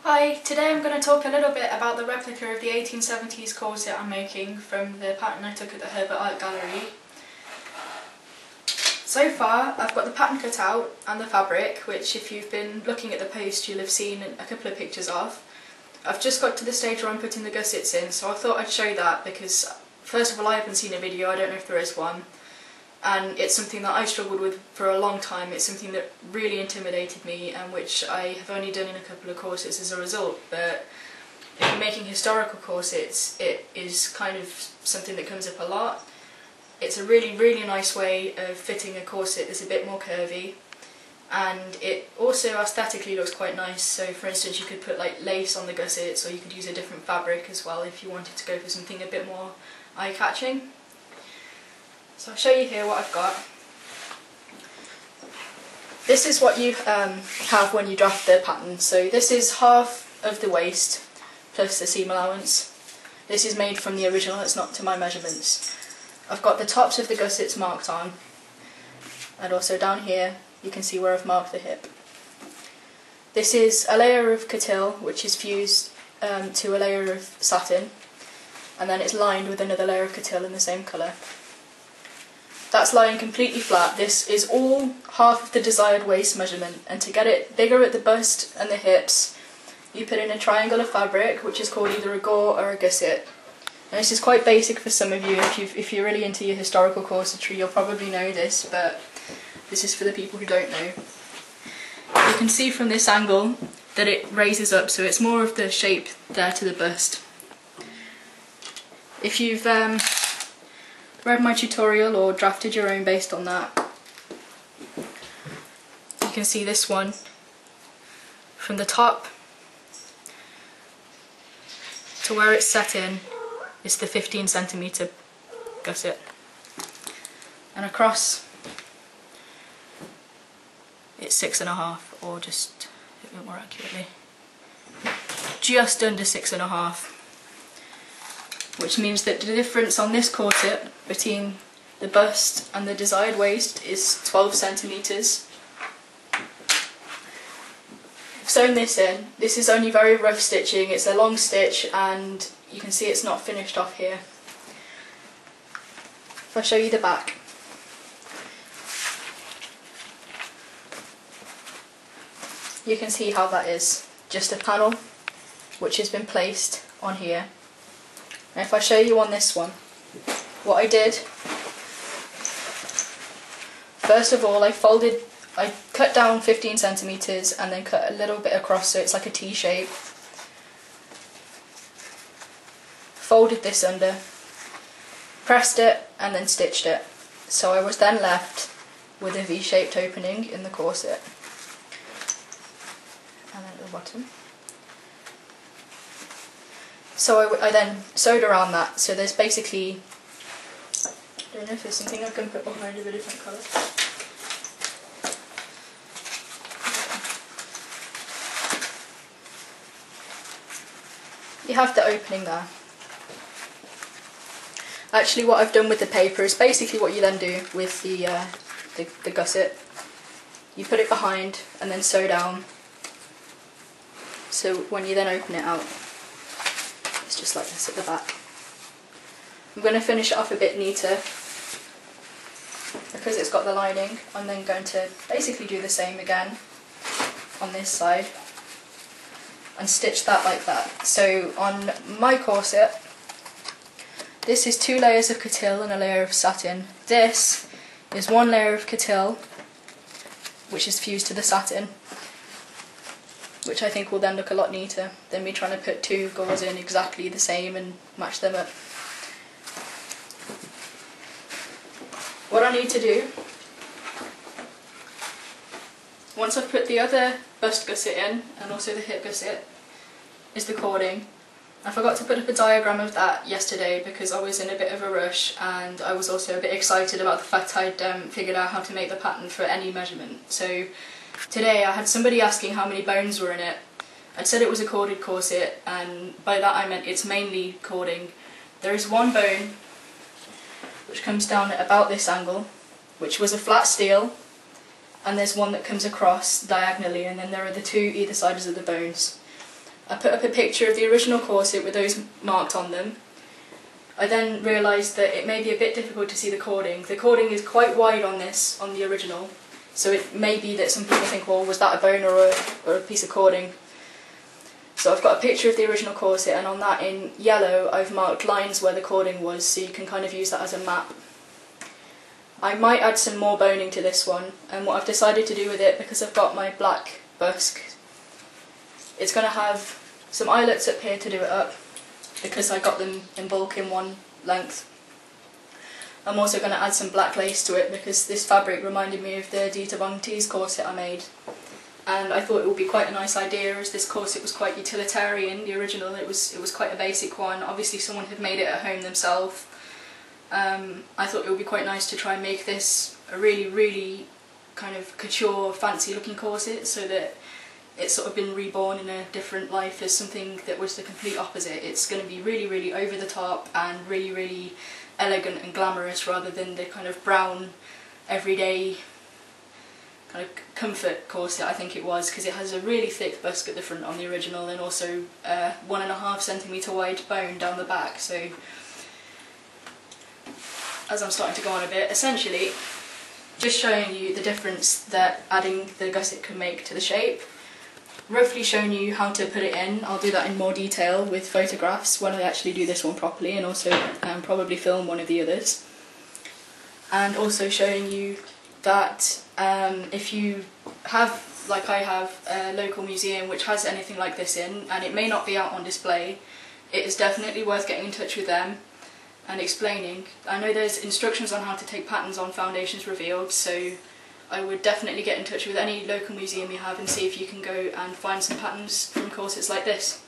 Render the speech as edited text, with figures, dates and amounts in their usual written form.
Hi, today I'm going to talk a little bit about the replica of the 1870s corset I'm making from the pattern I took at the Herbert Art Gallery. So far I've got the pattern cut out and the fabric, which if you've been looking at the post you'll have seen a couple of pictures of. I've just got to the stage where I'm putting the gussets in, so I thought I'd show that because first of all I haven't seen a video, I don't know if there is one. And it's something that I struggled with for a long time. It's something that really intimidated me and which I have only done in a couple of corsets as a result. But if you're making historical corsets, it is kind of something that comes up a lot. It's a really nice way of fitting a corset that's a bit more curvy, and it also aesthetically looks quite nice. So for instance you could put like lace on the gussets, or you could use a different fabric as well if you wanted to go for something a bit more eye-catching. So I'll show you here what I've got. This is what you have when you draft the pattern. So this is half of the waist plus the seam allowance. This is made from the original, it's not to my measurements. I've got the tops of the gussets marked on, and also down here you can see where I've marked the hip. This is a layer of coutil which is fused to a layer of satin, and then it's lined with another layer of coutil in the same colour. That's lying completely flat. This is all half of the desired waist measurement, and to get it bigger at the bust and the hips you put in a triangle of fabric which is called either a gore or a gusset. And this is quite basic for some of you. If you're really into your historical corsetry you'll probably know this, but this is for the people who don't know. You can see from this angle that it raises up, so it's more of the shape there to the bust. If you've read my tutorial or drafted your own based on that, you can see this one from the top to where it's set in is the 15cm gusset, and across it's 6.5, or just a bit more accurately, just under 6.5. Which means that the difference on this corset between the bust and the desired waist is 12 centimetres. I've sewn this in. This is only very rough stitching. It's a long stitch and you can see it's not finished off here. If I show you the back. You can see how that is. Just a panel which has been placed on here. Now if I show you on this one, what I did, first of all I cut down 15 centimetres and then cut a little bit across so it's like a T shape. Folded this under, pressed it and then stitched it. So I was then left with a V-shaped opening in the corset. And then at the bottom. So I then sewed around that, so there's basically, I don't know if there's something I can put behind of a different colour. You have the opening there. Actually what I've done with the paper is basically what you then do with the gusset. You put it behind and then sew down, so when you then open it out, it's just like this at the back. I'm going to finish it off a bit neater because it's got the lining. I'm then going to basically do the same again on this side and stitch that like that. So on my corset, this is 2 layers of coutil and a layer of satin. This is 1 layer of coutil which is fused to the satin, which I think will then look a lot neater than me trying to put 2 gauze in exactly the same and match them up. What I need to do, once I've put the other bust gusset in and also the hip gusset, is the cording. I forgot to put up a diagram of that yesterday because I was in a bit of a rush, and I was also a bit excited about the fact I'd figured out how to make the pattern for any measurement. So today I had somebody asking how many bones were in it. I'd said it was a corded corset, and by that I meant it's mainly cording. There is 1 bone which comes down at about this angle, which was a flat steel, and there's one that comes across diagonally, and then there are the 2 either sides of the bones. I put up a picture of the original corset with those marked on them. I then realised that it may be a bit difficult to see the cording. The cording is quite wide on this, on the original, so it may be that some people think, well, was that a bone or a piece of cording? So I've got a picture of the original corset, and on that in yellow I've marked lines where the cording was, so you can kind of use that as a map. I might add some more boning to this one, and what I've decided to do with it, because I've got my black busk, it's going to have some eyelets up here to do it up, because I got them in bulk in one length. I'm also going to add some black lace to it, because this fabric reminded me of the Dita Von Teese corset I made. And I thought it would be quite a nice idea, as this corset was quite utilitarian. The original, it was quite a basic one. Obviously someone had made it at home themselves. I thought it would be quite nice to try and make this a really, really kind of couture, fancy looking corset, so that it's sort of been reborn in a different life as something that was the complete opposite. It's going to be really, really over the top and really, really elegant and glamorous, rather than the kind of brown, everyday kind of comfort corset I think it was, because it has a really thick busk at the front on the original, and also 1.5 centimetre wide bone down the back. So as I'm starting to go on a bit, essentially just showing you the difference that adding the gusset can make to the shape, roughly showing you how to put it in. I'll do that in more detail with photographs when I actually do this one properly, and also probably film one of the others, and also showing you that if you have, like I have, a local museum which has anything like this in, and it may not be out on display, it is definitely worth getting in touch with them and explaining. I know there's instructions on how to take patterns on Foundations Revealed, so I would definitely get in touch with any local museum you have and see if you can go and find some patterns from corsets like this.